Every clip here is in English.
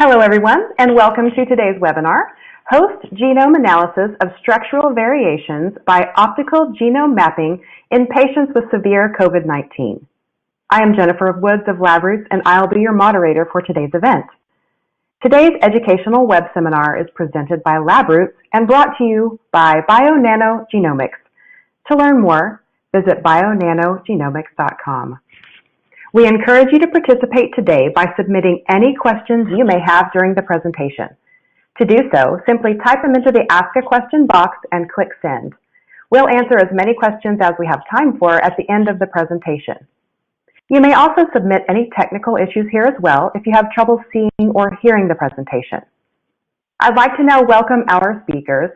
Hello everyone, and welcome to today's webinar, Host Genome Analysis of Structural Variations by Optical Genome Mapping in Patients with Severe COVID-19. I am Jennifer Woods of LabRoots, and I'll be your moderator for today's event. Today's educational web seminar is presented by LabRoots and brought to you by BioNanoGenomics. To learn more, visit bionanogenomics.com. We encourage you to participate today by submitting any questions you may have during the presentation. To do so, simply type them into the Ask a Question box and click Send. We'll answer as many questions as we have time for at the end of the presentation. You may also submit any technical issues here as well if you have trouble seeing or hearing the presentation. I'd like to now welcome our speakers,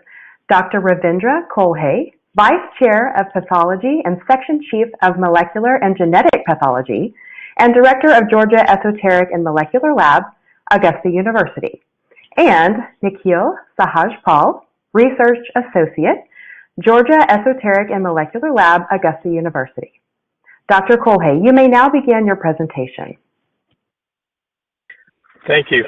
Dr. Ravindra Kolhe, Vice Chair of Pathology and Section Chief of Molecular and Genetic Pathology, and Director of Georgia Esoteric and Molecular Lab, Augusta University, and Nikhil Sahajpal, Research Associate, Georgia Esoteric and Molecular Lab, Augusta University. Dr. Kolhe, you may now begin your presentation. Thank you.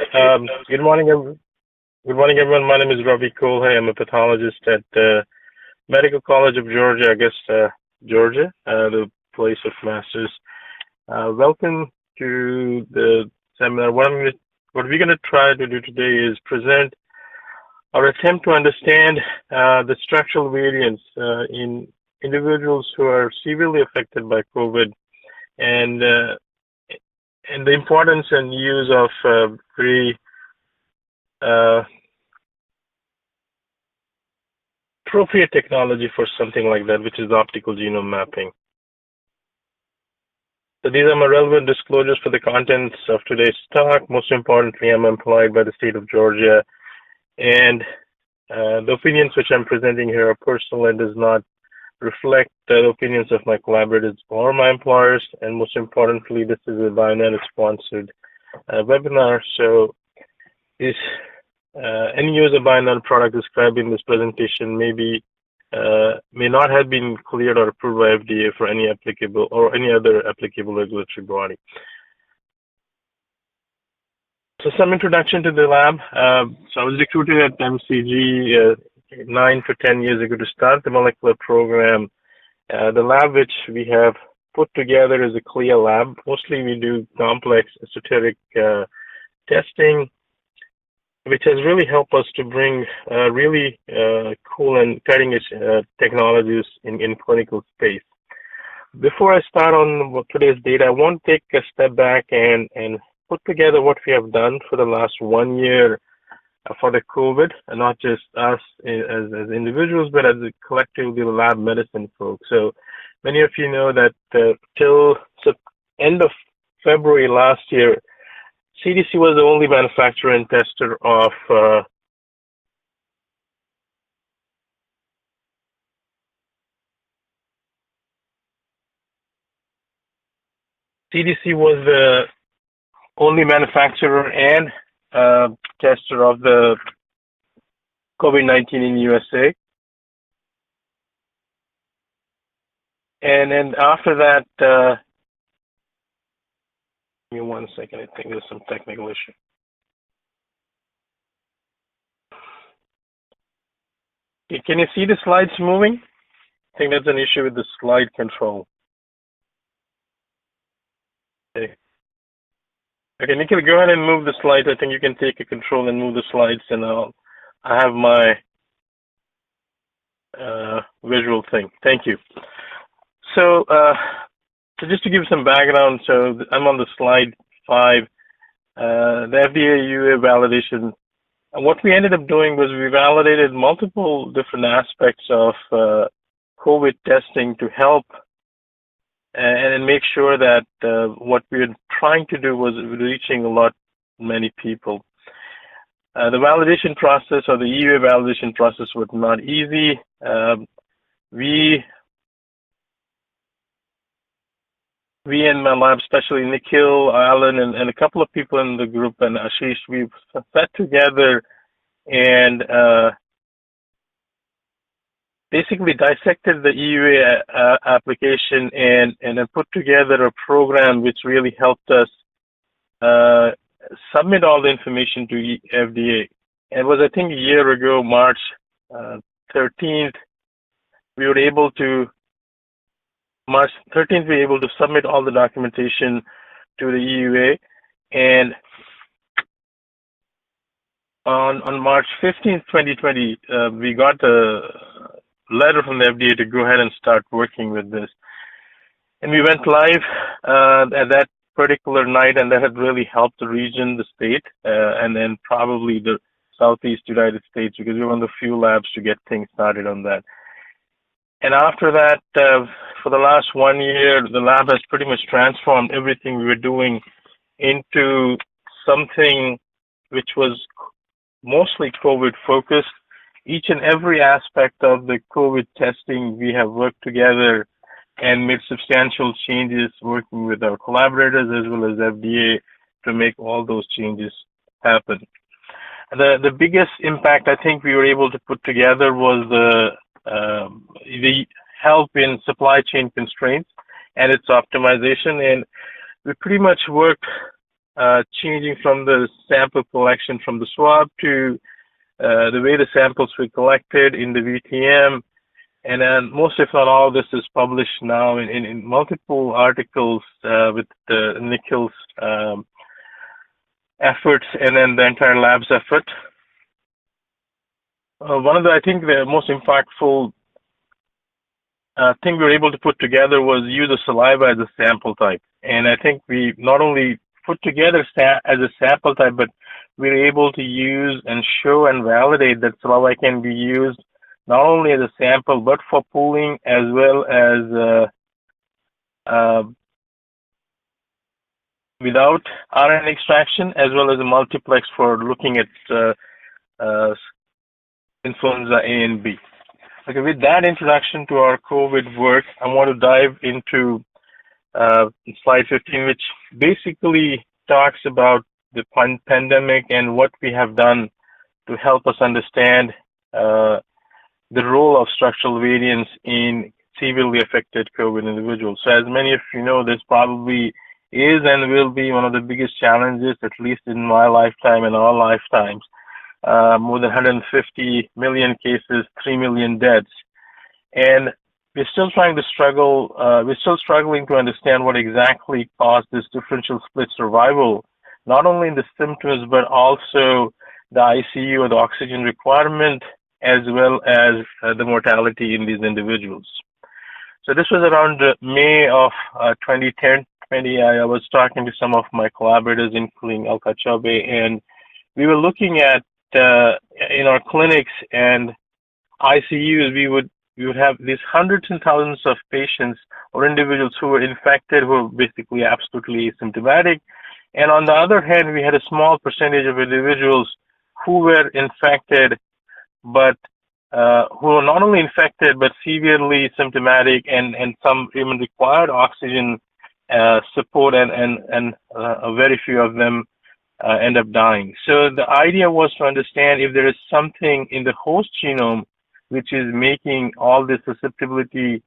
Good morning, everyone. My name is Ravi Kolhe. I'm a pathologist at the Medical College of Georgia, Augusta, Georgia, the place of masters. Welcome to the seminar. What we're going to try to do today is present our attempt to understand the structural variants in individuals who are severely affected by COVID, and the importance and use of very appropriate technology for something like that, which is optical genome mapping. So these are my relevant disclosures for the contents of today's talk. Most importantly, I'm employed by the state of Georgia, and the opinions which I'm presenting here are personal and does not reflect the opinions of my collaborators or my employers. And most importantly, this is a BioNano-sponsored webinar. So any use of BioNano product described in this presentation may not have been cleared or approved by FDA for any applicable or any other applicable regulatory body. So some introduction to the lab. So I was recruited at MCG 9 to 10 years ago to start the molecular program. The lab which we have put together is a CLIA lab. Mostly we do complex esoteric testing, which has really helped us to bring really cool and cutting-edge technologies in clinical space. Before I start on today's data, I want to take a step back and put together what we have done for the last 1 year for the COVID, and not just us as individuals, but as a collectively lab medicine folks. So many of you know that till end of February last year, CDC was the only manufacturer and tester of CDC was the only manufacturer and tester of the COVID-19 in USA. And then after that, give me 1 second, I think there's some technical issue. Okay, can you see the slides moving? I think that's an issue with the slide control. Okay. Okay, Nikhil, go ahead and move the slides. I think you can take a control and move the slides, and I have my visual thing. Thank you. So just to give some background, so I'm on the slide 5, the FDA EUA validation. And what we ended up doing was we validated multiple different aspects of COVID testing to help and make sure that what we were trying to do was reaching many people. The validation process, or the EUA validation process, was not easy. We in my lab, especially Nikhil, Alan, and a couple of people in the group, and Ashish, we sat together and basically dissected the EUA application and then put together a program which really helped us submit all the information to FDA. It was, I think, a year ago, March 13th, we were able to submit all the documentation to the EUA, and on March 15th, 2020, we got a letter from the FDA to go ahead and start working with this. And we went live at that particular night, and that had really helped the region, the state, and then probably the Southeast United States, because we were one of the few labs to get things started on that. And after that, for the last 1 year, the lab has pretty much transformed everything we were doing into something which was mostly COVID focused. Each and every aspect of the COVID testing, we have worked together and made substantial changes working with our collaborators as well as FDA to make all those changes happen. The biggest impact I think we were able to put together was the help in supply chain constraints and its optimization. And we pretty much worked changing from the sample collection from the swab to the way the samples were collected in the VTM. And then most, if not all, this is published now in multiple articles with Nikhil's efforts and then the entire lab's effort. One of the, I think, the most impactful thing we were able to put together was use the saliva as a sample type. And I think we not only put together as a sample type, but we were able to use and show and validate that saliva can be used not only as a sample, but for pooling as well as without RNA extraction, as well as a multiplex for looking at influenza A and B. Okay, with that introduction to our COVID work, I want to dive into slide 15, which basically talks about the pandemic and what we have done to help us understand the role of structural variants in severely affected COVID individuals. So as many of you know, this probably is and will be one of the biggest challenges, at least in my lifetime and our lifetimes. More than 150 million cases, 3 million deaths. And we're still struggling to understand what exactly caused this differential split survival, not only in the symptoms, but also the ICU or the oxygen requirement, as well as the mortality in these individuals. So this was around May of 2010. I was talking to some of my collaborators, including Alka Chaube, and we were looking at in our clinics and ICUs, we would have these hundreds and thousands of patients or individuals who were infected, who were basically absolutely asymptomatic. And on the other hand, we had a small percentage of individuals who were infected, but who were not only infected, but severely symptomatic, and some even required oxygen support, and very few of them end up dying. So the idea was to understand if there is something in the host genome which is making all this susceptibility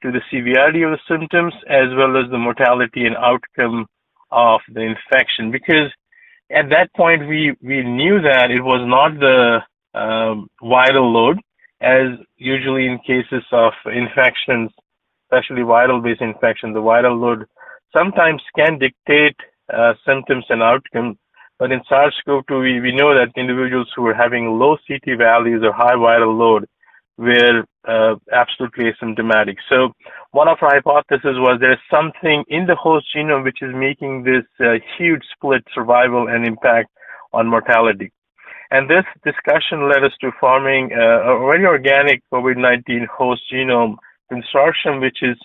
to the severity of the symptoms as well as the mortality and outcome of the infection. Because at that point we knew that it was not the viral load, as usually in cases of infections, especially viral-based infections, the viral load sometimes can dictate symptoms and outcomes. But in SARS-CoV-2, we know that individuals who were having low CT values or high viral load were absolutely asymptomatic. So one of our hypotheses was there's something in the host genome which is making this huge split survival and impact on mortality. And this discussion led us to forming a very organic COVID-19 host genome consortium, which is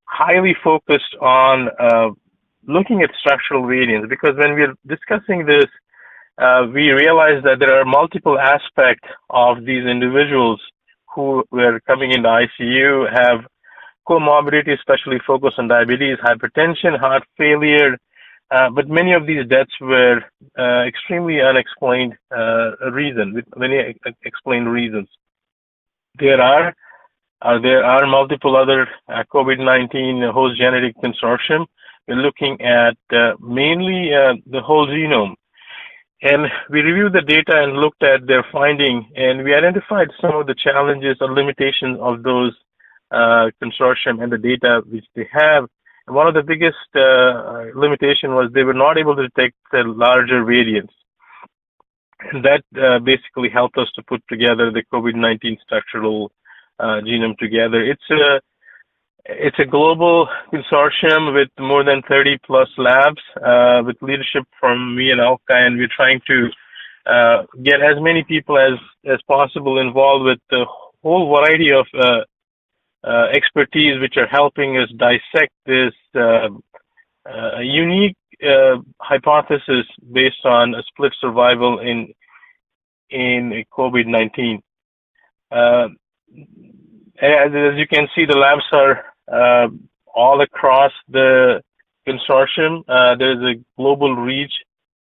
highly focused on looking at structural variants. Because when we're discussing this, we realized that there are multiple aspects of these individuals who were coming into ICU, have comorbidity, especially focused on diabetes, hypertension, heart failure, but many of these deaths were extremely unexplained with many explained reasons. There are multiple other COVID-19 host genetic consortium, we're looking at mainly the whole genome. And we reviewed the data and looked at their finding, and we identified some of the challenges or limitations of those consortium and the data which they have. And one of the biggest limitation was they were not able to detect the larger variants. And that basically helped us to put together the COVID-19 structural genome together. It's a global consortium with more than 30 plus labs with leadership from me and Alka, and we're trying to get as many people as possible involved with the whole variety of expertise which are helping us dissect this unique hypothesis based on a split survival in COVID-19. As you can see, the labs are all across the consortium. There's a global reach,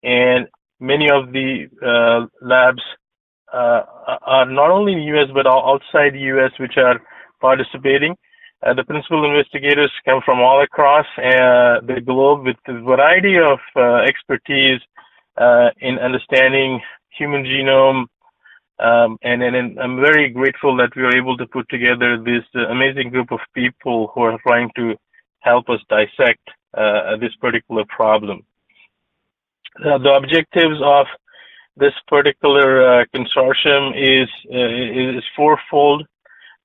and many of the labs are not only in the U.S. but outside the U.S. which are participating. The principal investigators come from all across the globe with a variety of expertise in understanding human genome. And I'm very grateful that we were able to put together this amazing group of people who are trying to help us dissect this particular problem. The objectives of this particular consortium is fourfold.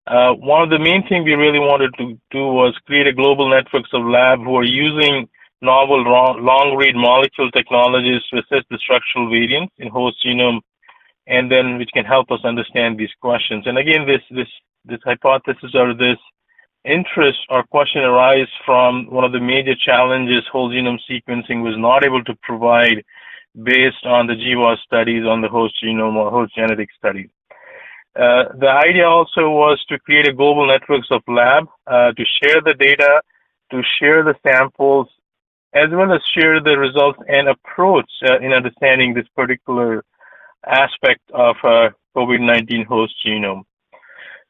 One of the main things we really wanted to do was create a global network of labs who are using novel long-read molecule technologies to assess the structural variants in host genome, and then which can help us understand these questions. And again, this hypothesis or this interest or question arises from one of the major challenges whole genome sequencing was not able to provide based on the GWAS studies on the host genome or host genetic studies. The idea also was to create a global networks of lab to share the data, to share the samples, as well as share the results and approach in understanding this particular aspect of COVID-19 host genome.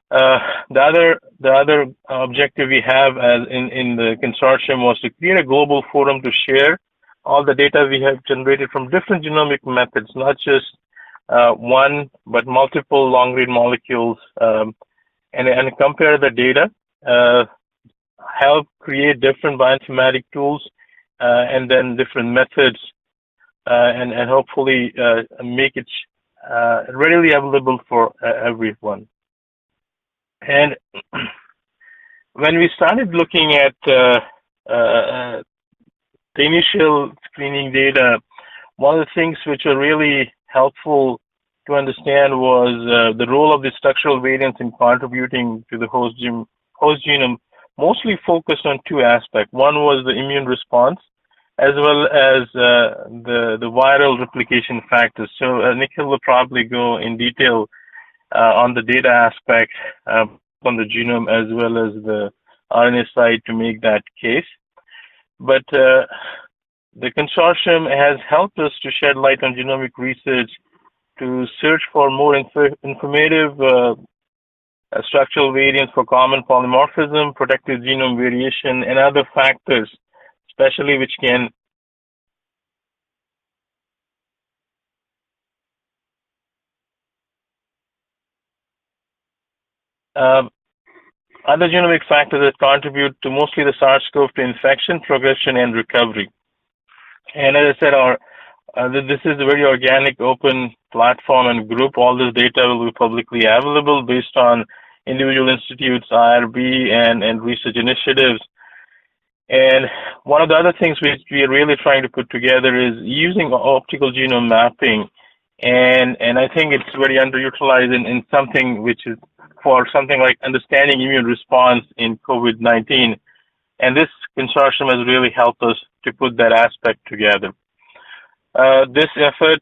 The other objective we have in the consortium was to create a global forum to share all the data we have generated from different genomic methods, not just one, but multiple long-read molecules, and compare the data, help create different bioinformatic tools, and then different methods, and hopefully make it readily available for everyone. And when we started looking at the initial screening data, one of the things which are really helpful to understand was the role of the structural variants in contributing to the host genome, mostly focused on two aspects. One was the immune response, as well as the viral replication factors. So Nikhil will probably go in detail on the data aspect on the genome as well as the RNA side to make that case. But the consortium has helped us to shed light on genomic research to search for more informative structural variants for common polymorphism, protective genome variation, and other factors, especially which can other genomic factors that contribute to mostly the SARS-CoV-2 infection, progression, and recovery. And as I said, this is a very organic, open platform and group. All this data will be publicly available based on individual institutes, IRB, and research initiatives. And one of the other things which we are really trying to put together is using optical genome mapping. And I think it's very underutilized in something which is for something like understanding immune response in COVID-19. And this consortium has really helped us to put that aspect together. This effort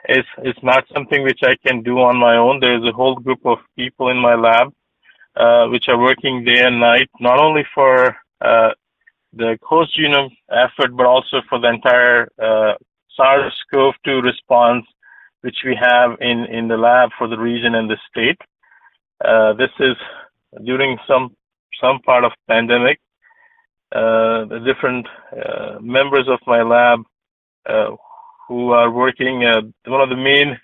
is not something which I can do on my own. There's a whole group of people in my lab which are working day and night, not only for the host genome effort, but also for the entire SARS-CoV-2 response, which we have in the lab for the region and the state. This is during some part of pandemic. the different members of my lab who are working. One of the main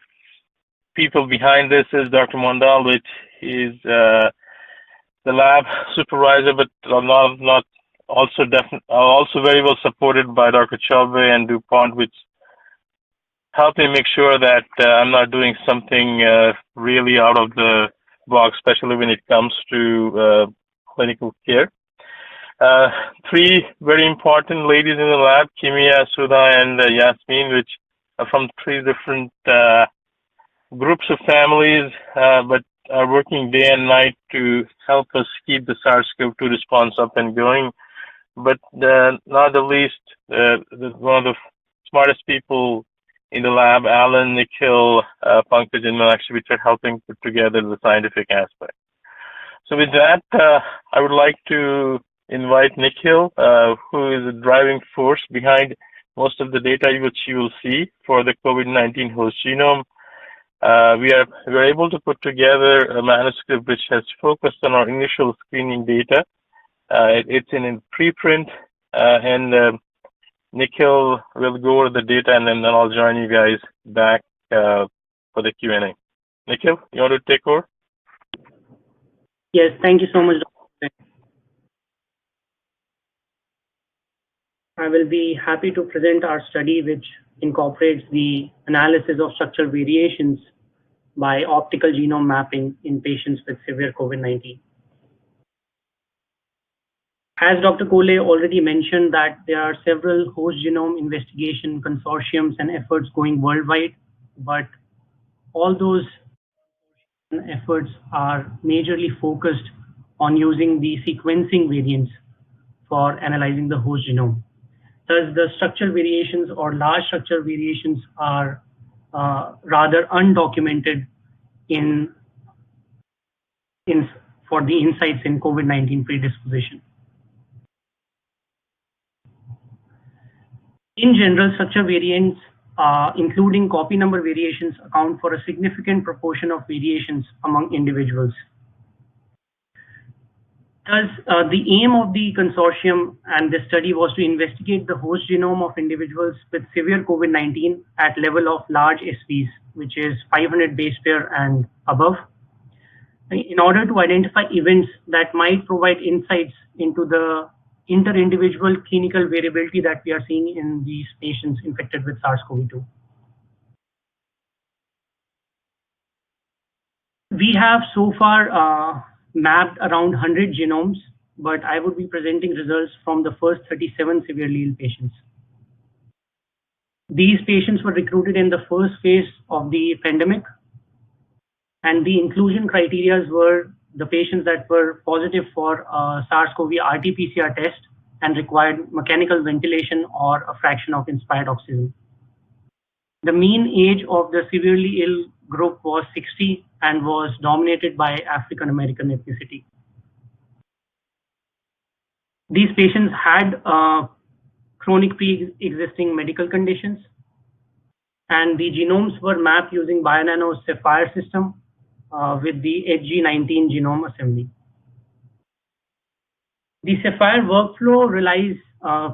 people behind this is Dr. Mondal, which is the lab supervisor, but not also very well supported by Dr. Chalve and DuPont, which help me make sure that I'm not doing something really out of the box, especially when it comes to clinical care. Three very important ladies in the lab, Kimia, Sudha, and Yasmin, which are from three different groups of families, but are working day and night to help us keep the SARS-CoV-2 response up and going. But not the least, one of the smartest people in the lab, Alan, Nikhil, Pankaj, and actually, which are helping put together the scientific aspect. So with that, I would like to invite Nikhil, who is the driving force behind most of the data which you will see for the COVID-19 host genome. We are able to put together a manuscript which has focused on our initial screening data. It's in preprint, and Nikhil will go over the data, and then I'll join you guys back for the Q&A. Nikhil, you want to take over? Yes, thank you so much, Dr. I will be happy to present our study, which incorporates the analysis of structural variations by optical genome mapping in patients with severe COVID-19. As Dr. Kole already mentioned, that there are several host genome investigation consortiums and efforts going worldwide, but all those efforts are majorly focused on using the sequencing variants for analyzing the host genome. Thus, the structural variations or large structural variations are rather undocumented for the insights in COVID-19 predisposition. In general, structural variants, including copy number variations, account for a significant proportion of variations among individuals. Thus, the aim of the consortium and the study was to investigate the host genome of individuals with severe COVID-19 at level of large SVs, which is 500 base pair and above, in order to identify events that might provide insights into the inter-individual clinical variability that we are seeing in these patients infected with SARS-CoV-2. We have so far mapped around 100 genomes, but I would be presenting results from the first 37 severely ill patients. These patients were recruited in the first phase of the pandemic, and the inclusion criteria were the patients that were positive for SARS-CoV RT-PCR test and required mechanical ventilation or a fraction of inspired oxygen. The mean age of the severely ill group was 60 and was dominated by African American ethnicity. These patients had chronic pre-existing medical conditions, and the genomes were mapped using Bionano's Sapphire system with the HG19 genome assembly. The Sapphire workflow relies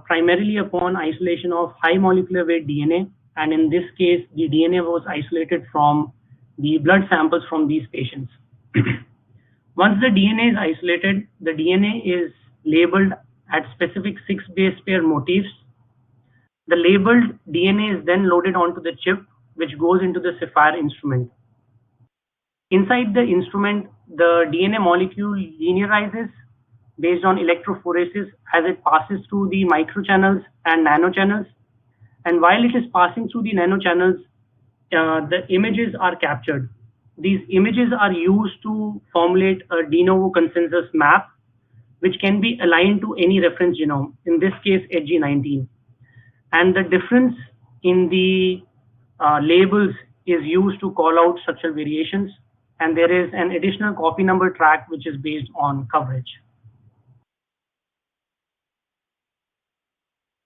primarily upon isolation of high molecular weight DNA, and in this case, the DNA was isolated from the blood samples from these patients. Once the DNA is isolated, the DNA is labeled at specific 6 base pair motifs. The labeled DNA is then loaded onto the chip, which goes into the Sapphire instrument. Inside the instrument, the DNA molecule linearizes based on electrophoresis as it passes through the microchannels and nanochannels. And while it is passing through the nanochannels, the images are captured. These images are used to formulate a de novo consensus map, which can be aligned to any reference genome, in this case, HG19. And the difference in the labels is used to call out structural variations. And there is an additional copy number track, which is based on coverage.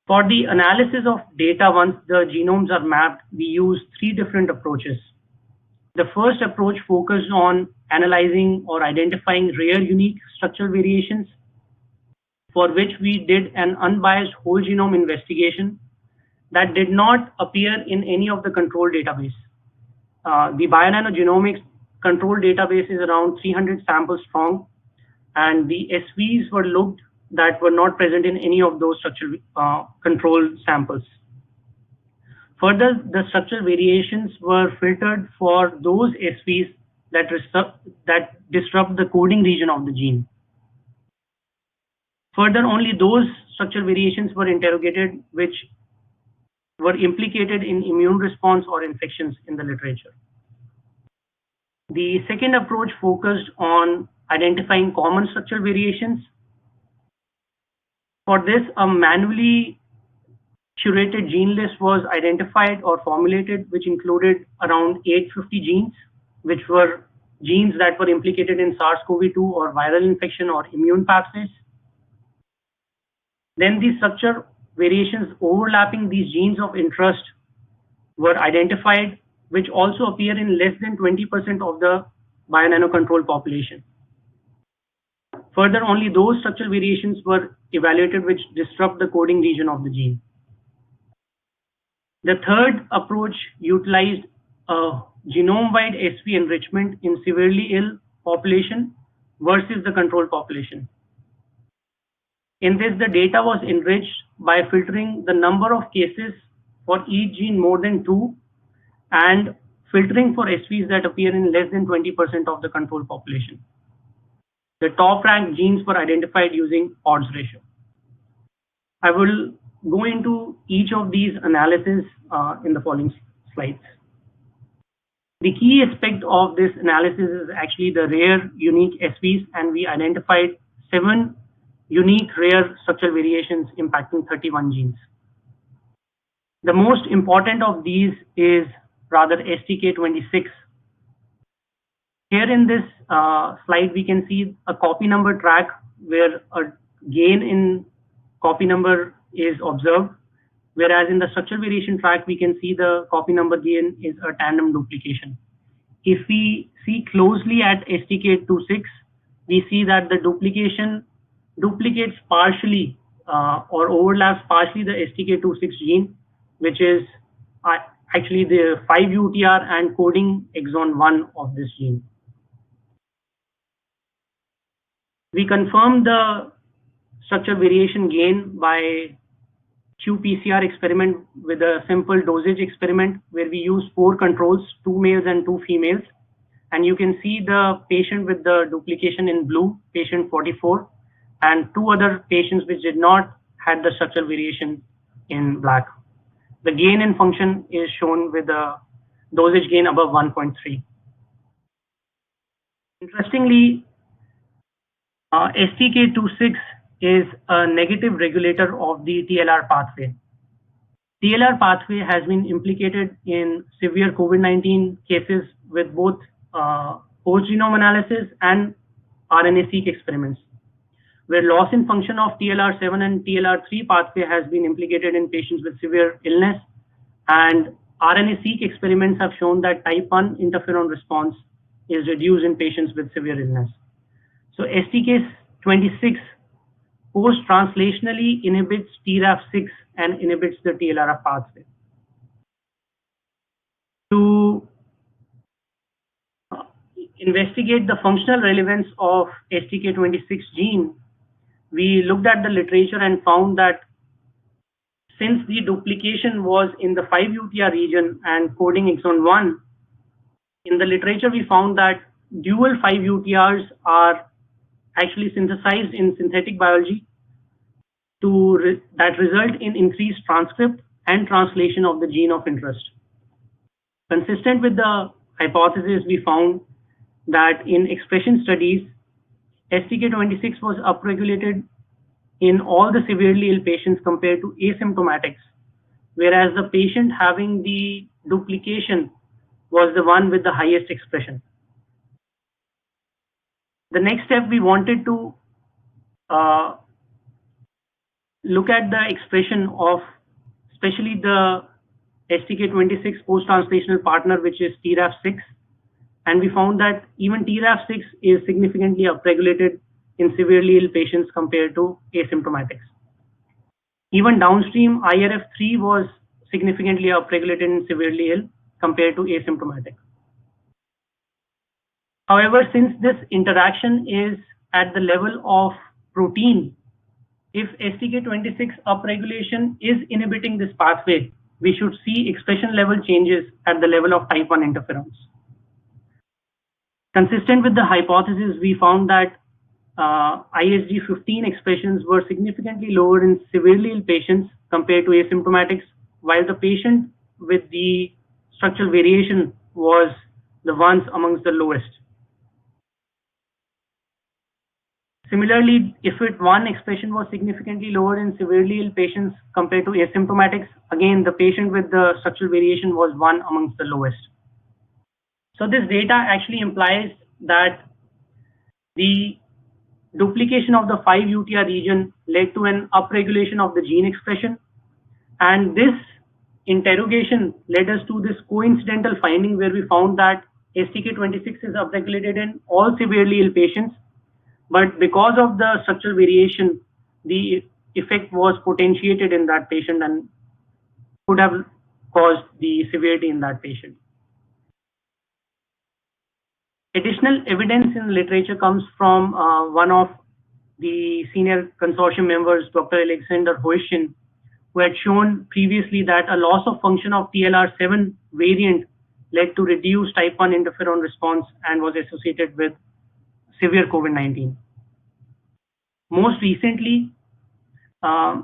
For the analysis of data, once the genomes are mapped, we use 3 different approaches. The first approach focused on analyzing or identifying rare unique structural variations. for which we did an unbiased whole genome investigation that did not appear in any of the control database. The bionanogenomics control database is around 300 samples strong, and the SVs were looked that were not present in any of those structural control samples. Further, the structural variations were filtered for those SVs that disrupt the coding region of the gene. Further, only those structural variations were interrogated which were implicated in immune response or infections in the literature. The second approach focused on identifying common structural variations. For this, a manually curated gene list was identified or formulated, which included around 850 genes, which were genes that were implicated in SARS-CoV-2 or viral infection or immune pathways. Then the structure variations overlapping these genes of interest were identified, which also appear in less than 20% of the bionanocontrol population. Further, only those structural variations were evaluated which disrupt the coding region of the gene. The third approach utilized a genome-wide SV enrichment in severely ill population versus the control population. In this, the data was enriched by filtering the number of cases for each gene more than 2 and filtering for SVs that appear in less than 20% of the control population. The top ranked genes were identified using odds ratio. I will go into each of these analyses in the following slides. The key aspect of this analysis is actually the rare unique SVs, and we identified 7 unique rare structural variations impacting 31 genes. The most important of these is rather STK26. Here in this slide, we can see a copy number track where a gain in copy number is observed, whereas in the structural variation track, we can see the copy number gain is a tandem duplication. If we see closely at STK26, we see that the duplication duplicates partially or overlaps partially the STK26 gene, which is actually the 5-UTR and coding exon 1 of this gene. We confirmed the structural variation gain by qPCR experiment with a simple dosage experiment where we used 4 controls, 2 males and 2 females. And you can see the patient with the duplication in blue, patient 44, and 2 other patients which did not had the structural variation in black. The gain in function is shown with a dosage gain above 1.3. Interestingly, STK26 is a negative regulator of the TLR pathway. TLR pathway has been implicated in severe COVID-19 cases with both whole genome analysis and RNA-seq experiments, where loss in function of TLR7 and TLR3 pathway has been implicated in patients with severe illness, and RNA-seq experiments have shown that type 1 interferon response is reduced in patients with severe illness. So STK26 post-translationally inhibits TRAF6 and inhibits the TLR pathway. To investigate the functional relevance of STK26 gene, we looked at the literature and found that since the duplication was in the 5-UTR region and coding exon 1, in the literature we found that dual 5-UTRs are actually synthesized in synthetic biology that result in increased transcript and translation of the gene of interest. Consistent with the hypothesis, we found that in expression studies, STK26 was upregulated in all the severely ill patients compared to asymptomatics, whereas the patient having the duplication was the one with the highest expression. The next step, we wanted to look at the expression of especially the STK26 post-translational partner, which is TRAF6, and we found that even TRAF6 is significantly upregulated in severely ill patients compared to asymptomatics. Even downstream IRF3 was significantly upregulated in severely ill compared to asymptomatic. However, since this interaction is at the level of protein, if STK26 upregulation is inhibiting this pathway, we should see expression level changes at the level of type 1 interferons. Consistent with the hypothesis, we found that ISG15 expressions were significantly lower in severely ill patients compared to asymptomatics, while the patient with the structural variation was the ones amongst the lowest. Similarly, if one expression was significantly lower in severely ill patients compared to asymptomatics, again, the patient with the structural variation was one amongst the lowest. So this data actually implies that the duplication of the 5-UTR region led to an upregulation of the gene expression, and this interrogation led us to this coincidental finding where we found that STK26 is upregulated in all severely ill patients, but because of the structural variation, the effect was potentiated in that patient and could have caused the severity in that patient. Additional evidence in the literature comes from one of the senior consortium members, Dr. Alexander Hoyschen, who had shown previously that a loss of function of TLR7 variant led to reduced type 1 interferon response and was associated with severe COVID-19. Most recently, a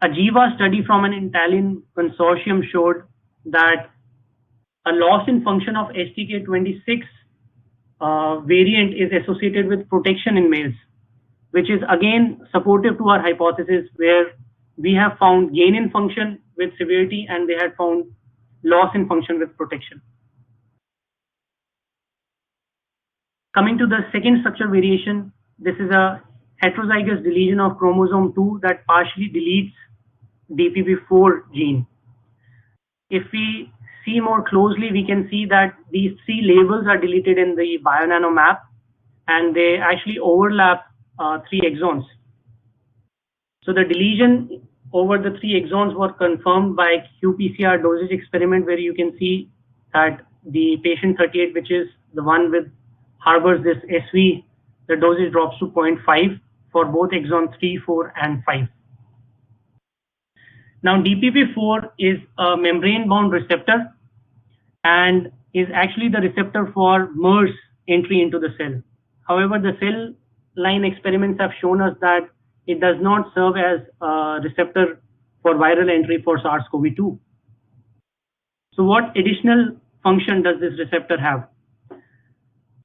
JIVA study from an Italian consortium showed that a loss in function of STK26 variant is associated with protection in males, which is again supportive to our hypothesis where we have found gain in function with severity and they had found loss in function with protection. Coming to the second structural variation, this is a heterozygous deletion of chromosome 2 that partially deletes DPP4 gene. If we see more closely, we can see that these 3 labels are deleted in the bionano map and they actually overlap 3 exons. So the deletion over the 3 exons were confirmed by qPCR dosage experiment, where you can see that the patient 38, which is the one with harbors this SV, the dosage drops to 0.5 for both exon 3, 4, and 5. Now, DPP4 is a membrane-bound receptor and is actually the receptor for MERS entry into the cell. However, the cell line experiments have shown us that it does not serve as a receptor for viral entry for SARS-CoV-2. So what additional function does this receptor have?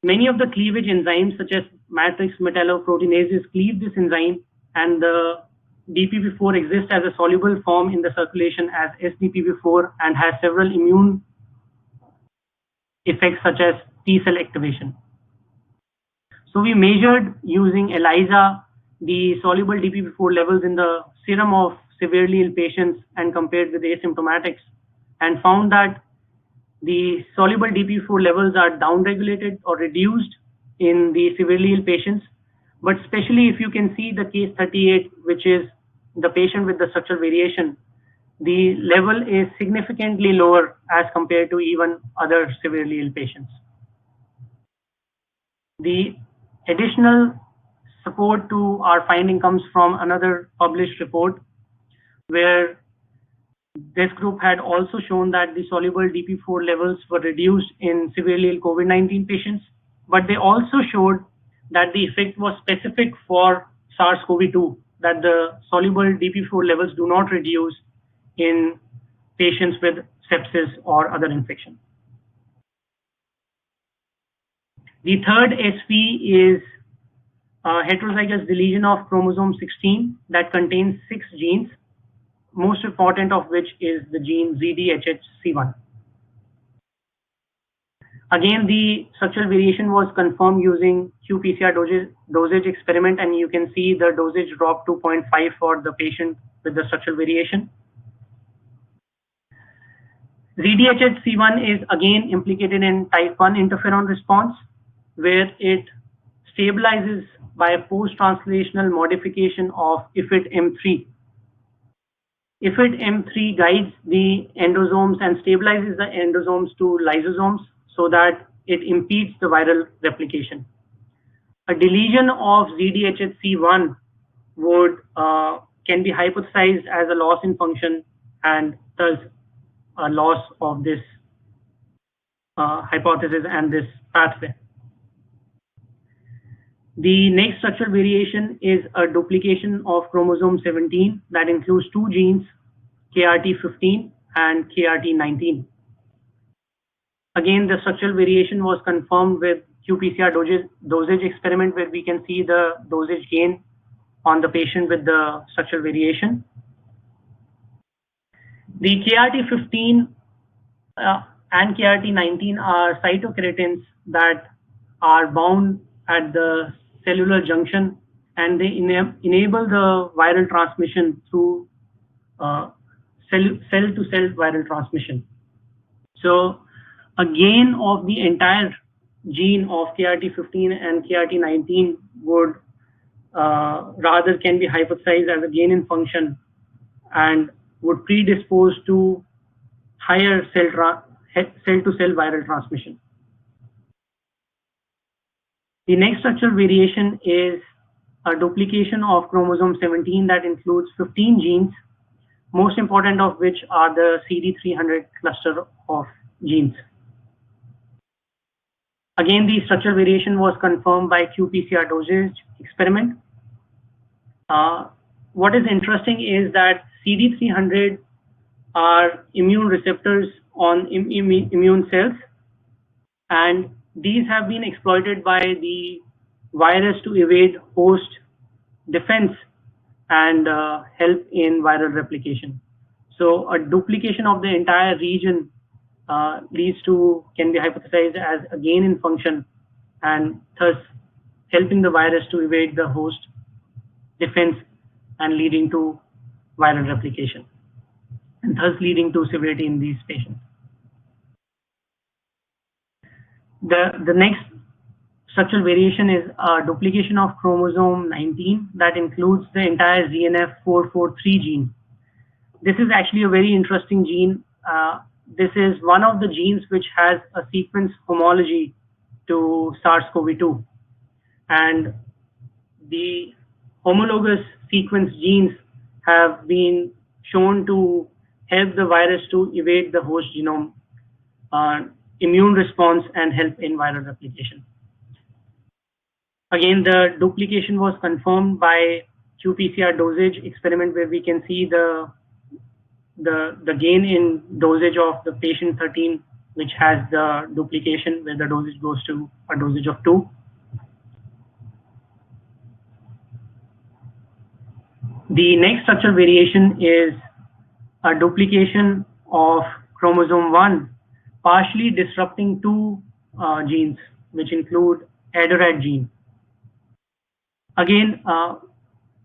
Many of the cleavage enzymes such as matrix metalloproteinases cleave this enzyme, and the DPP4 exists as a soluble form in the circulation as sDPP4 and has several immune effects such as T cell activation. So we measured using ELISA the soluble DPP4 levels in the serum of severely ill patients and compared with asymptomatics, and found that the soluble DPP4 levels are downregulated or reduced in the severely ill patients. But especially if you can see the case 38, which is the patient with the structural variation, the level is significantly lower as compared to even other severely ill patients. The additional support to our finding comes from another published report where this group had also shown that the soluble DP4 levels were reduced in severely ill COVID-19 patients, but they also showed that the effect was specific for SARS-CoV-2, that the soluble DP4 levels do not reduce in patients with sepsis or other infection. The third SV is a heterozygous deletion of chromosome 16 that contains 6 genes, most important of which is the gene ZDHHC1. Again, the structural variation was confirmed using qPCR dosage experiment, and you can see the dosage dropped to 0.5 for the patient with the structural variation. ZDHHC1 is again implicated in type 1 interferon response, where it stabilizes by a post-translational modification of IFIT M3. IFIT M3 guides the endosomes and stabilizes the endosomes to lysosomes so that it impedes the viral replication. A deletion of ZDHHC1 can be hypothesized as a loss in function and thus a loss of this hypothesis and this pathway. The next structural variation is a duplication of chromosome 17 that includes two genes, KRT15 and KRT19. Again, the structural variation was confirmed with qPCR dosage experiment where we can see the dosage gain on the patient with the structural variation. The KRT15 and KRT19 are cytokeratins that are bound at the cellular junction, and they enable the viral transmission through cell-to-cell viral transmission. So a gain of the entire gene of KRT15 and KRT19 would rather can be hypothesized as a gain in function and would predispose to higher cell-to-cell viral transmission. The next structural variation is a duplication of chromosome 17 that includes 15 genes, most important of which are the CD300 cluster of genes. Again, the structural variation was confirmed by qPCR dosage experiment. What is interesting is that CD300 are immune receptors on immune cells, and these have been exploited by the virus to evade host defense and help in viral replication. So a duplication of the entire region can be hypothesized as a gain in function and thus helping the virus to evade the host defense and leading to viral replication and thus leading to severity in these patients. The next structural variation is a duplication of chromosome 19 that includes the entire ZNF443 gene. This is actually a very interesting gene. This is one of the genes which has a sequence homology to SARS-CoV-2, and the homologous sequence genes have been shown to help the virus to evade the host genome immune response and help in viral replication. Again, the duplication was confirmed by qPCR dosage experiment where we can see the gain in dosage of the patient 13, which has the duplication where the dosage goes to a dosage of 2. The next structural variation is a duplication of chromosome 1, partially disrupting two genes, which include ADORAD gene. Again,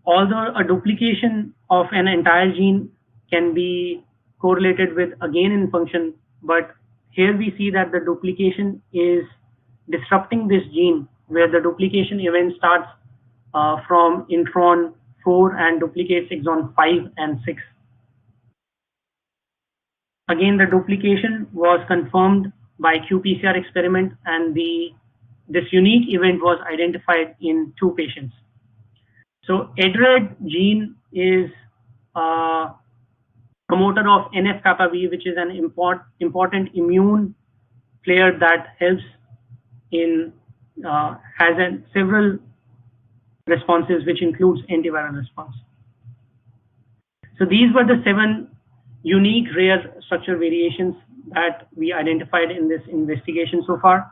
although a duplication of an entire gene can be correlated with a gain in function, but here we see that the duplication is disrupting this gene, where the duplication event starts from intron 4 and duplicates exon 5 and 6. Again, the duplication was confirmed by qPCR experiment, and this unique event was identified in 2 patients. So ADORAD gene is a promoter of NF-kappa B, which is an important immune player that helps in several responses, which includes antiviral response. So these were the 7 unique rare structural variations that we identified in this investigation so far.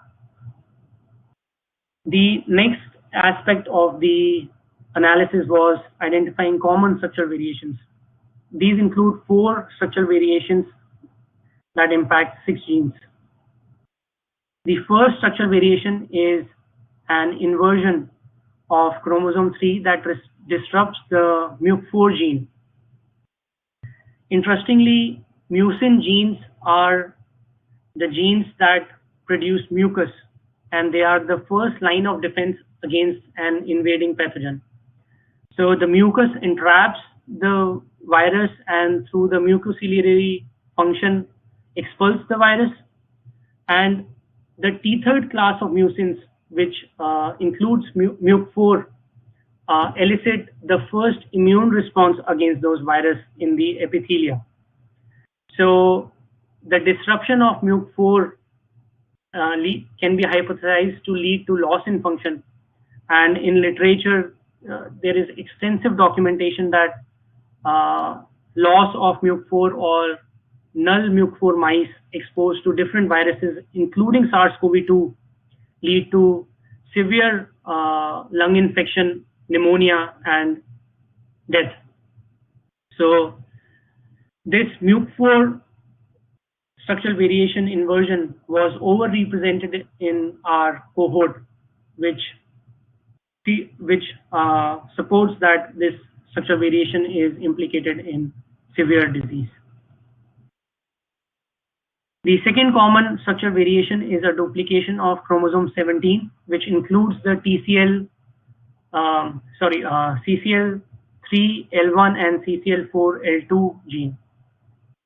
The next aspect of the analysis was identifying common structural variations. These include 4 structural variations that impact 6 genes. The first structural variation is an inversion of chromosome 3 that disrupts the MUC4 gene. Interestingly, mucin genes are the genes that produce mucus, and they are the first line of defense against an invading pathogen. So the mucus entraps the virus and through the mucociliary function expels the virus, and the T3rd class of mucins, which includes MUC4, elicit the first immune response against those virus in the epithelia. So the disruption of MUC4 can be hypothesized to lead to loss in function, and in literature there is extensive documentation that loss of MUC4 or null MUC4 mice exposed to different viruses, including SARS-CoV-2, lead to severe lung infection, pneumonia, and death. So this MUC4 structural variation inversion was overrepresented in our cohort, which supports that this structural variation is implicated in severe disease. The second common structural variation is a duplication of chromosome 17, which includes the CCL3L1 and CCL4L2 gene.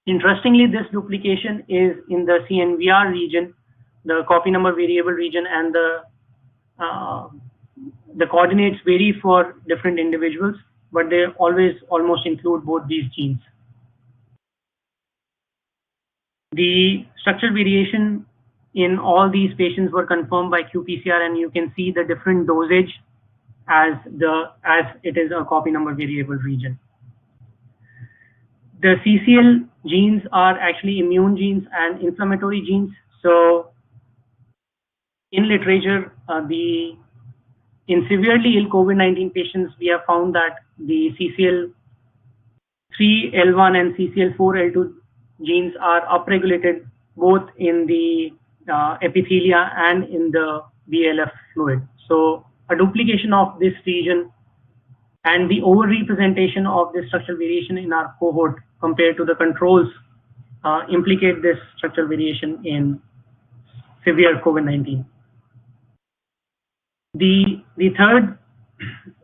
Interestingly, this duplication is in the CNVR region, the copy number variable region, and the coordinates vary for different individuals, but they always almost include both these genes. The structural variation in all these patients were confirmed by qPCR, and you can see the different dosage as it is a copy number variable region. The CCL genes are actually immune genes and inflammatory genes. So in literature, in severely ill COVID-19 patients, we have found that the CCL3L1 and CCL4L2 genes are upregulated both in the epithelia and in the VLF fluid. So a duplication of this region and the overrepresentation of this structural variation in our cohort compared to the controls implicate this structural variation in severe COVID-19. The third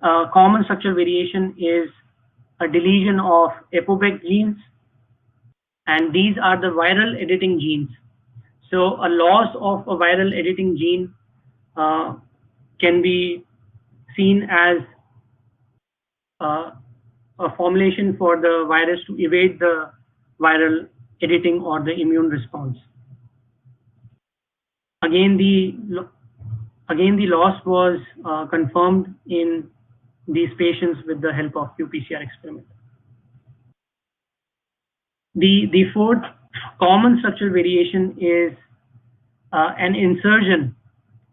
common structural variation is a deletion of ApoBec genes, and these are the viral editing genes. So a loss of a viral editing gene can be seen as a formulation for the virus to evade the viral editing or the immune response. Again, the loss was confirmed in these patients with the help of qPCR experiment. The fourth common structural variation is an insertion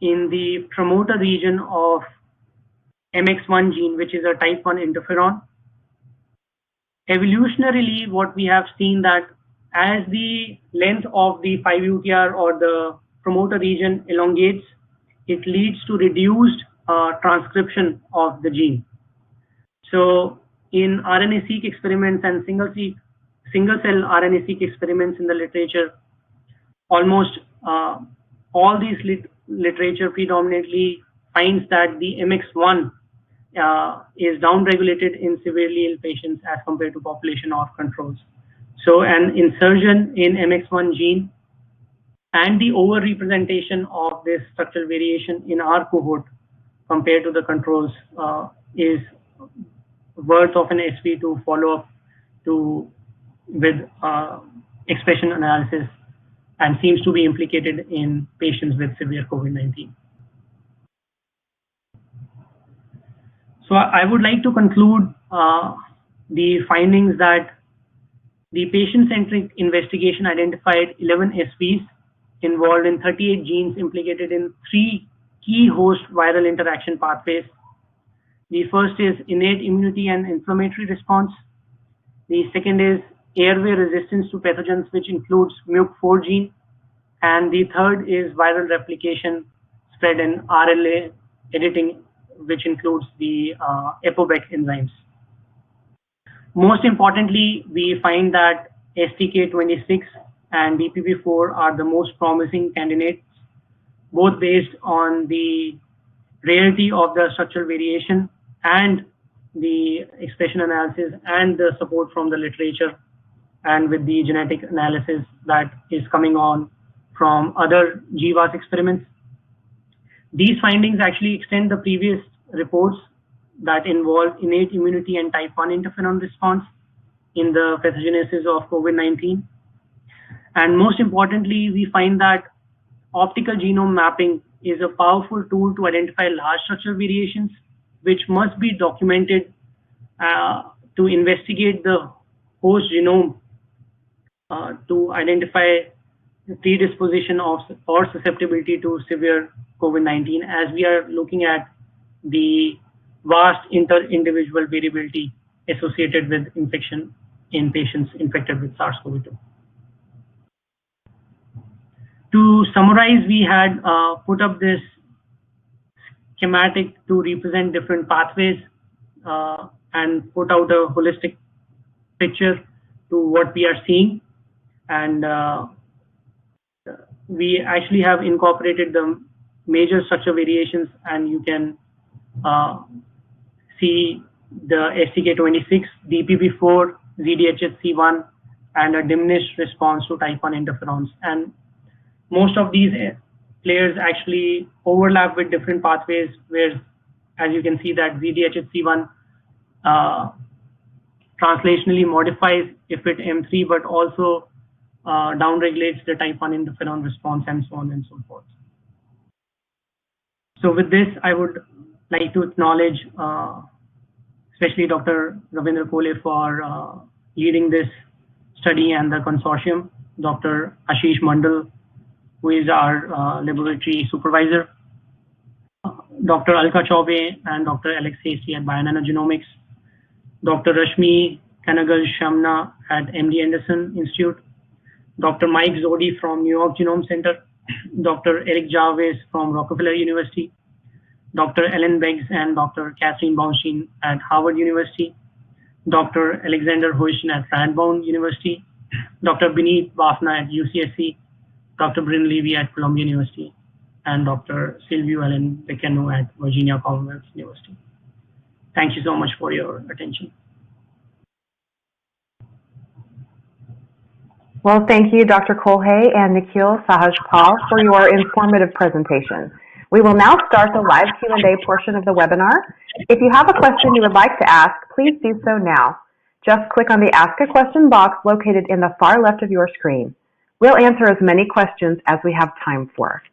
in the promoter region of MX1 gene, which is a type 1 interferon. Evolutionarily, what we have seen that as the length of the 5-UTR or the promoter region elongates, it leads to reduced transcription of the gene. So in RNA-seq experiments and single-cell RNA-seq experiments in the literature, almost all these literature predominantly finds that the MX1 is downregulated in severely ill patients as compared to population of controls. So an insertion in MX1 gene and the overrepresentation of this structural variation in our cohort compared to the controls is worth of an SV to follow up with expression analysis, and seems to be implicated in patients with severe COVID-19. So I would like to conclude the findings that the patient-centric investigation identified 11 SVs involved in 38 genes implicated in 3 key host viral interaction pathways. The first is innate immunity and inflammatory response. The second is airway resistance to pathogens, which includes MUC4 gene. And the third is viral replication, spread, and RLA editing, which includes the ApoBec enzymes. Most importantly, we find that STK26 and DPP4 are the most promising candidates, both based on the rarity of the structural variation and the expression analysis and the support from the literature and with the genetic analysis that is coming on from other GWAS experiments. These findings actually extend the previous reports that involve innate immunity and type 1 interferon response in the pathogenesis of COVID-19. And most importantly, we find that optical genome mapping is a powerful tool to identify large structural variations, which must be documented to investigate the host genome to identify predisposition of or susceptibility to severe COVID-19, as we are looking at the vast inter-individual variability associated with infection in patients infected with SARS-CoV-2. To summarize, we had put up this schematic to represent different pathways and put out a holistic picture to what we are seeing. And we actually have incorporated the major structure variations, and you can see the STK26, DPP4, ZDHHC1, and a diminished response to type 1 interferons. And most of these players actually overlap with different pathways, where, as you can see, that ZDHHC1 translationally modifies IFIT M3, but also downregulates the type 1 interferon response, and so on and so forth. So with this, I would like to acknowledge especially Dr. Ravindra Kole for leading this study, and the consortium, Dr. Ashish Mandal, who is our laboratory supervisor, Dr. Alka Chaube and Dr. Alex Hasty at Bionanogenomics, Dr. Rashmi Kanagal Shamna at MD Anderson Institute, Dr. Mike Zodi from New York Genome Center, Dr. Eric Jarvis from Rockefeller University, Dr. Ellen Beggs and Dr. Catherine Baumstein at Harvard University, Dr. Alexander Huishin at Radboud University, Dr. Bineet Bafna at UCSC, Dr. Bryn Levy at Columbia University, and Dr. Silvio Allen Pequeno at Virginia Commonwealth University. Thank you so much for your attention. Well, thank you, Dr. Kolhe and Nikhil Sahajpal, for your informative presentation. We will now start the live Q&A portion of the webinar. If you have a question you would like to ask, please do so now. Just click on the Ask a Question box located in the far left of your screen. We'll answer as many questions as we have time for.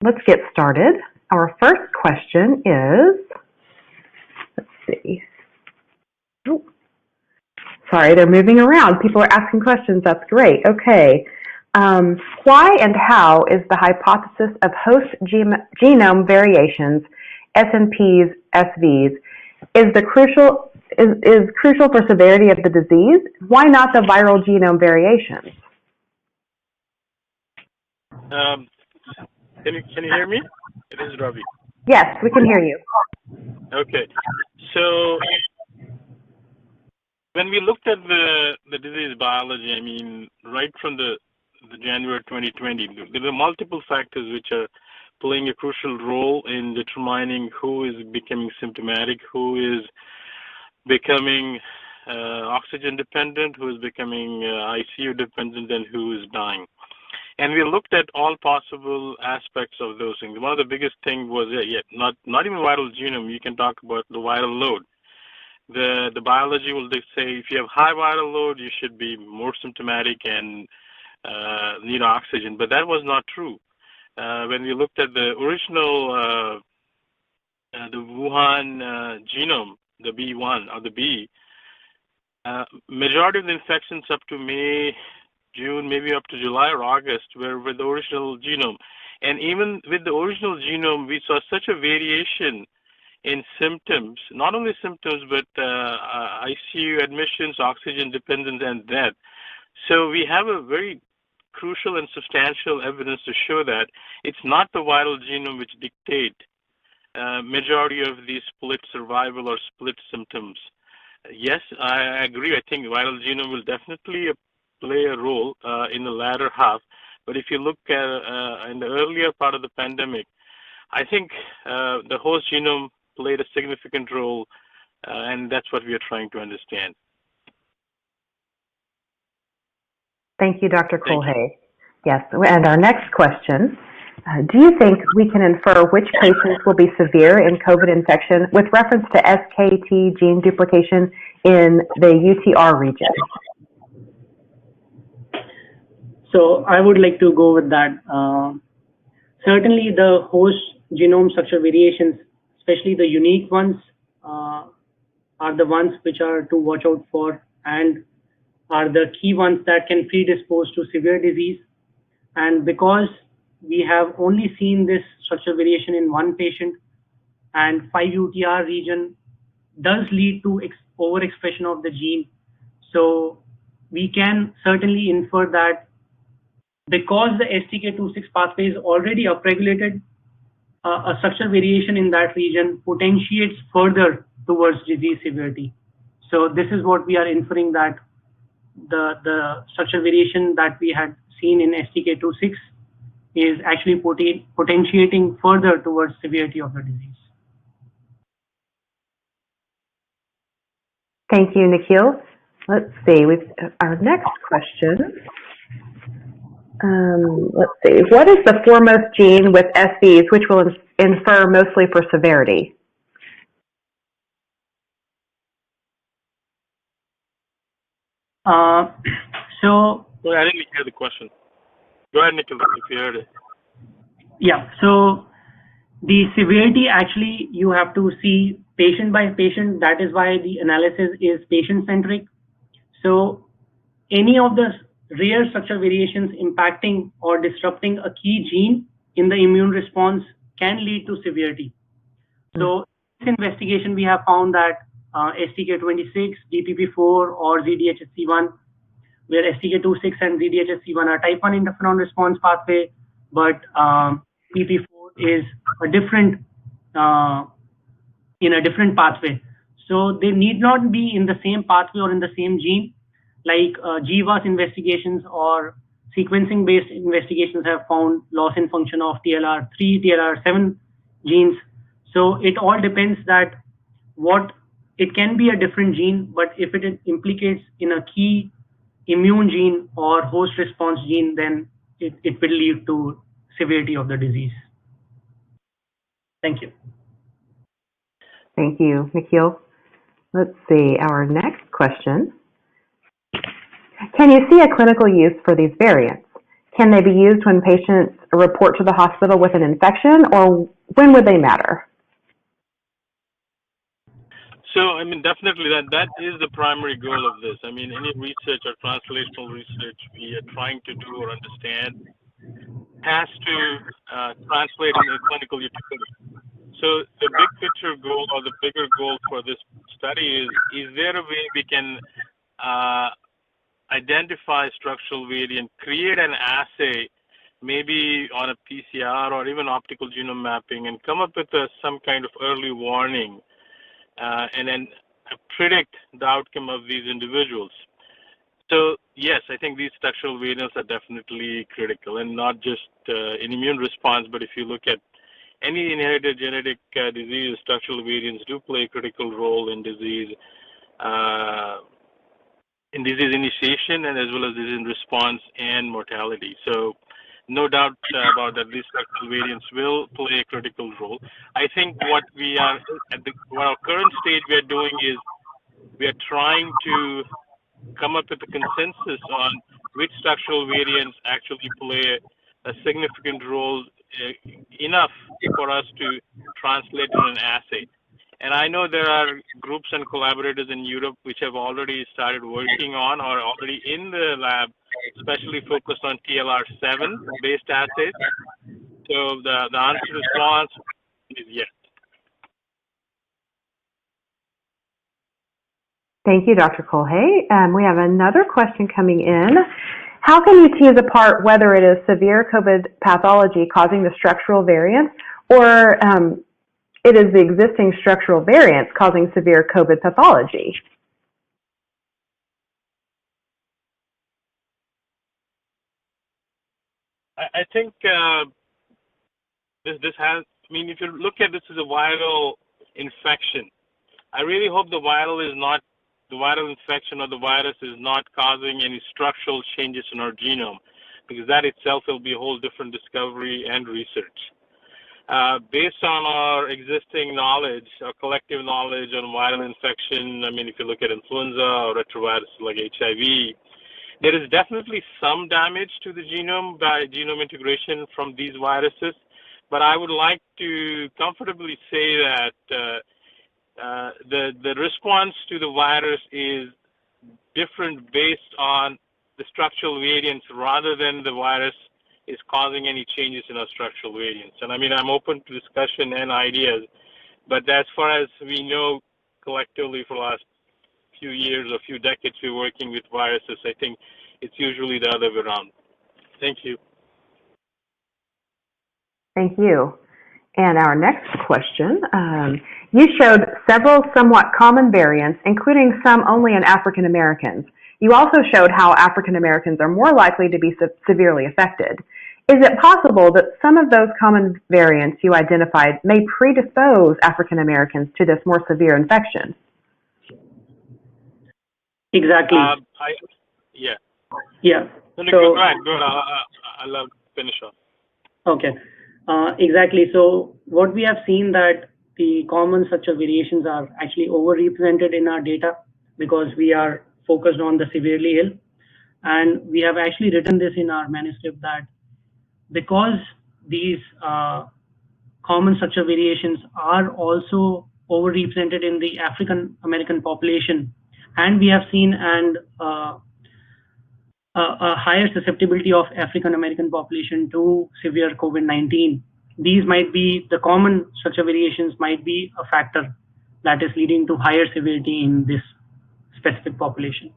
Let's get started. Our first question is, let's see. Oh, sorry, they're moving around. People are asking questions. That's great. Okay. Why and how is the hypothesis of host genome variations, SNPs, SVs, is crucial for severity of the disease? Why not the viral genome variations? Can you hear me? It is Ravi. Yes, we can hear you. Okay. So when we looked at the disease biology, I mean, right from the January 2020, there are multiple factors which are playing a crucial role in determining who is becoming symptomatic, who is becoming oxygen dependent, who is becoming ICU dependent, and who is dying. And we looked at all possible aspects of those things. One of the biggest things was not even viral genome. You can talk about the viral load. The biology will say if you have high viral load, you should be more symptomatic and need oxygen. But that was not true. When we looked at the original, the Wuhan genome, the B1 or the B, majority of the infections up to May, June, maybe up to July or August were with the original genome. And even with the original genome, we saw such a variation in symptoms, not only symptoms, but ICU admissions, oxygen dependence, and death. So we have a very crucial and substantial evidence to show that it's not the viral genome which dictate majority of these split survival or split symptoms. Yes, I agree. I think viral genome will definitely play a role in the latter half. But if you look at in the earlier part of the pandemic, I think the host genome played a significant role, and that's what we are trying to understand. Thank you, Dr. Kulhe. Yes, and our next question, do you think we can infer which patients will be severe in COVID infection with reference to SKT gene duplication in the UTR region? So I would like to go with that. Certainly the host genome structure variations, especially the unique ones, are the ones which are to watch out for and are the key ones that can predispose to severe disease. And because we have only seen this structural variation in one patient, and 5-UTR region does lead to overexpression of the gene, so we can certainly infer that because the STK26 pathway is already upregulated, a structural variation in that region potentiates further towards disease severity. So this is what we are inferring, that the structural variation that we had seen in STK26 is actually potentiating further towards severity of the disease. Thank you, Nikhil. Let's see, our next question. Let's see, what is the foremost gene with SVs which will infer mostly for severity? Well, I didn't hear the question. Go ahead, Nikhil, if you heard it. Yeah, so the severity, actually you have to see patient by patient. That is why the analysis is patient-centric. So any of the rare structural variations impacting or disrupting a key gene in the immune response can lead to severity. So in this investigation, we have found that STK26, DPP4, or ZDHSC1, where STK26 and ZDHSC1 are type 1 interferon response pathway, but DPP4 is a different in a different pathway. So they need not be in the same pathway or in the same gene. Like GWAS investigations or sequencing-based investigations have found loss in function of TLR3, TLR7 genes. So it all depends that it can be a different gene, but if it implicates in a key immune gene or host response gene, then it will lead to severity of the disease. Thank you. Thank you, Nikhil. Let's see, our next question. Can you see a clinical use for these variants? Can they be used when patients report to the hospital with an infection, or when would they matter? So, I mean, definitely that is the primary goal of this. I mean, any research or translational research we are trying to do or understand has to translate into clinical utility. So the big picture goal, or the bigger goal for this study is there a way we can identify structural variant, create an assay, maybe on a PCR or even optical genome mapping, and come up with some kind of early warning, and then predict the outcome of these individuals. So yes, I think these structural variants are definitely critical, and not just in immune response, but if you look at any inherited genetic disease, structural variants do play a critical role in disease initiation, and as well as disease response and mortality. So no doubt about that, these structural variants will play a critical role. I think what we are what our current stage we are doing is we are trying to come up with a consensus on which structural variants actually play a significant role, enough for us to translate in an assay. And I know there are groups and collaborators in Europe which have already started working on or already in the lab, especially focused on TLR7 based assays. So the answer to response is yes. Thank you, Dr. Kulhe. We have another question coming in. How can you tease apart whether it is severe COVID pathology causing the structural variants, or it is the existing structural variants causing severe COVID pathology? I think this has I mean, if you look at this as a viral infection, I really hope the viral infection or the virus is not causing any structural changes in our genome, because that itself will be a whole different discovery and research. Based on our existing knowledge, our collective knowledge on viral infection, I mean, if you look at influenza or retroviruses like HIV, there is definitely some damage to the genome by genome integration from these viruses, but I would like to comfortably say that the response to the virus is different based on the structural variants rather than the virus is causing any changes in our structural variants. And I mean, I'm open to discussion and ideas, but as far as we know collectively for the last few years or few decades we're working with viruses, I think it's usually the other way around. Thank you. Thank you. And our next question, you showed several somewhat common variants, including some only in African Americans. You also showed how African Americans are more likely to be severely affected. Is it possible that some of those common variants you identified may predispose African Americans to this more severe infection? Exactly. Yeah. Yeah. So, go ahead. I'll finish off. Okay. Exactly. So what we have seen that the common structural variations are actually overrepresented in our data because we are focused on the severely ill. And we have actually written this in our manuscript that because these common structural variations are also overrepresented in the African American population, and we have seen a higher susceptibility of African American population to severe COVID-19. These might be the common structural variations might be a factor that is leading to higher severity in this specific population.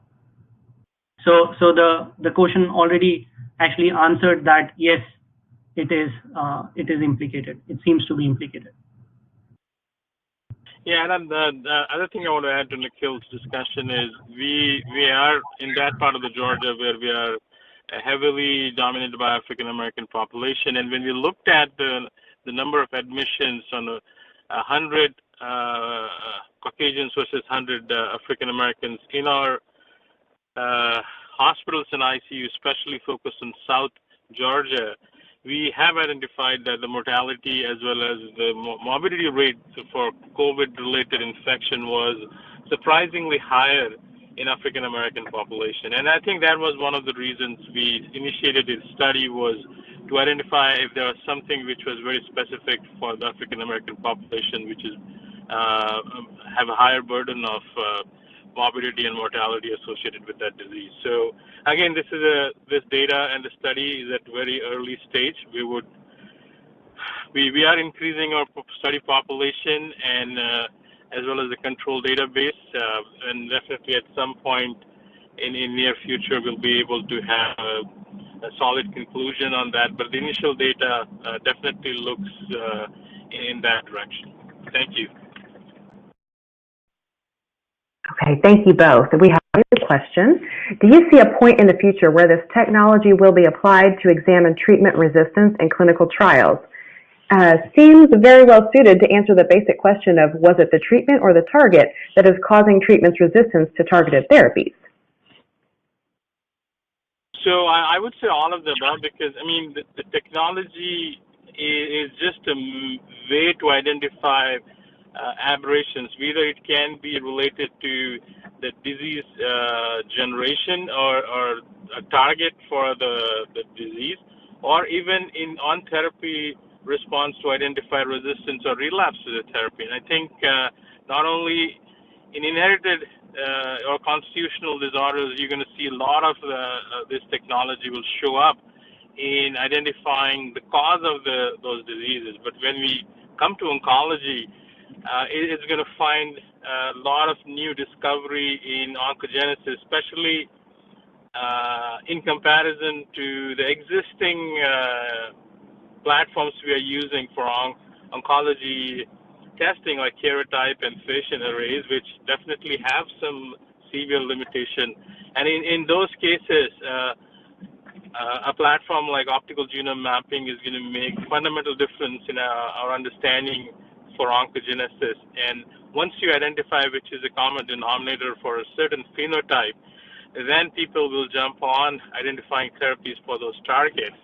So the question already actually answered that yes, it is implicated. It seems to be implicated. Yeah, and the other thing I want to add to Nikhil's discussion is we are in that part of the Georgia where we are heavily dominated by African American population, and when we looked at the number of admissions on 100 Caucasians versus 100 African Americans in our hospitals and ICU, especially focused on South Georgia, we have identified that the mortality as well as the morbidity rate for COVID-related infection was surprisingly higher in African American population. And I think that was one of the reasons we initiated this study, was to identify if there was something which was very specific for the African American population, which is have a higher burden of morbidity and mortality associated with that disease. So again, this data and the study is at very early stage. We are increasing our study population and as well as the control database, and definitely at some point in near future we'll be able to have a solid conclusion on that. But the initial data definitely looks in that direction. Thank you. Okay, thank you both. We have another question. Do you see a point in the future where this technology will be applied to examine treatment resistance in clinical trials? Seems very well suited to answer the basic question of was it the treatment or the target that is causing treatment's resistance to targeted therapies? So I would say all of the above, because I mean the technology is just a way to identify aberrations. Either it can be related to the disease generation or a target for the disease, or even on therapy response to identify resistance or relapse to the therapy. And I think not only in inherited or constitutional disorders, you're going to see a lot of this technology will show up in identifying the cause of those diseases. But when we come to oncology, it's going to find a lot of new discovery in oncogenesis, especially in comparison to the existing platforms we are using for oncology testing, like karyotype and fission arrays, which definitely have some severe limitation. And in those cases, a platform like optical genome mapping is going to make fundamental difference in our understanding for oncogenesis. And once you identify which is a common denominator for a certain phenotype, then people will jump on identifying therapies for those targets.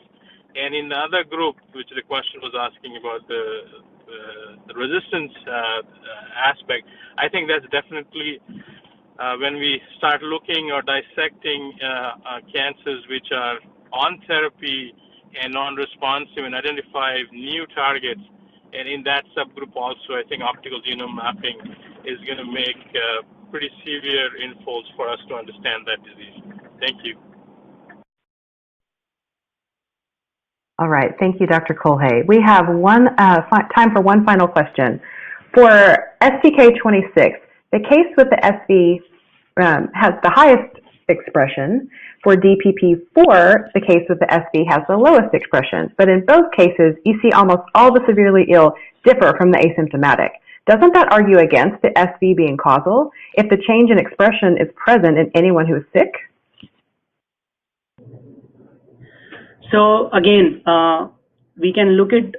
And in the other group, which the question was asking about the resistance aspect, I think that's definitely when we start looking or dissecting cancers which are on therapy and non-responsive and identify new targets. And in that subgroup also, I think optical genome mapping is going to make pretty severe infolds for us to understand that disease. Thank you. All right. Thank you, Dr. Kolhe. We have time for one final question. For STK26, the case with the SV has the highest expression. For DPP4, the case with the SV has the lowest expression. But in both cases, you see almost all the severely ill differ from the asymptomatic. Doesn't that argue against the SV being causal if the change in expression is present in anyone who is sick? So again, we can look at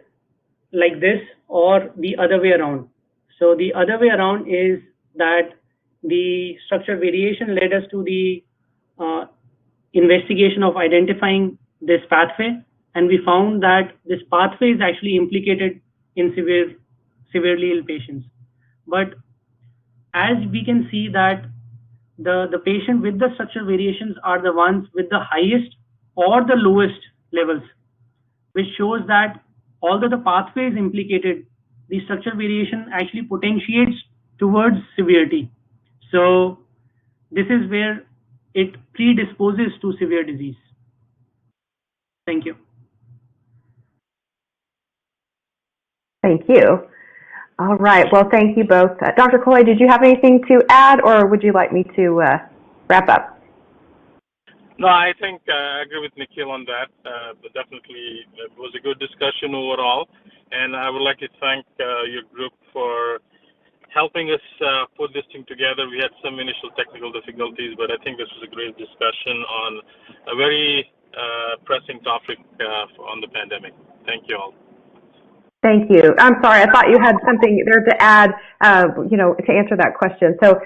like this or the other way around. So the other way around is that the structure variation led us to the investigation of identifying this pathway, and we found that this pathway is actually implicated in severely ill patients. But as we can see that the patient with the structural variations are the ones with the highest or the lowest levels, which shows that although the pathway is implicated, the structural variation actually potentiates towards severity. So this is where it predisposes to severe disease. Thank you. Thank you. All right. Well, thank you both. Dr. Kolhe, did you have anything to add, or would you like me to wrap up? No, I think I agree with Nikhil on that. But definitely, it was a good discussion overall. And I would like to thank your group for helping us put this thing together. We had some initial technical difficulties, but I think this was a great discussion on a very pressing topic on the pandemic. Thank you all. Thank you. I'm sorry, I thought you had something there to add, to answer that question. So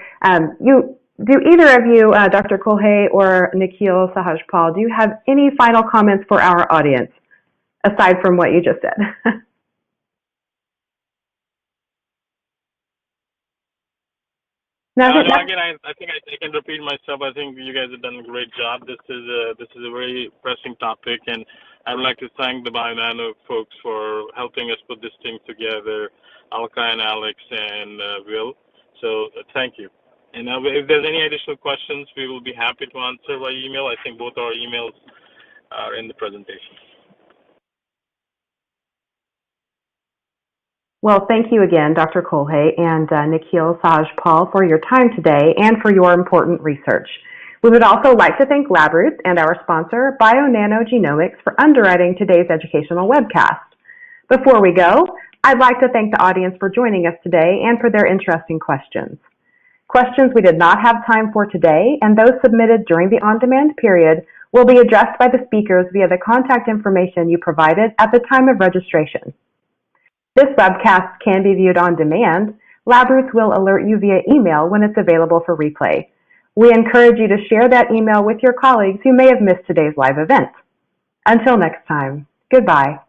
do either of you, Dr. Kolhe or Nikhil Sahajpal, do you have any final comments for our audience, aside from what you just said? Again, I think I can repeat myself. I think you guys have done a great job. This is a very pressing topic, and I would like to thank the BioNano folks for helping us put this thing together, Alka and Alex and Will. So thank you. And if there's any additional questions, we will be happy to answer by email. I think both our emails are in the presentation. Well, thank you again, Dr. Kolhe and Nikhil Sahajpal, for your time today and for your important research. We would also like to thank LabRoots and our sponsor, BioNano Genomics, for underwriting today's educational webcast. Before we go, I'd like to thank the audience for joining us today and for their interesting questions. Questions we did not have time for today and those submitted during the on-demand period will be addressed by the speakers via the contact information you provided at the time of registration. This webcast can be viewed on demand. LabRoots will alert you via email when it's available for replay. We encourage you to share that email with your colleagues who may have missed today's live event. Until next time, goodbye.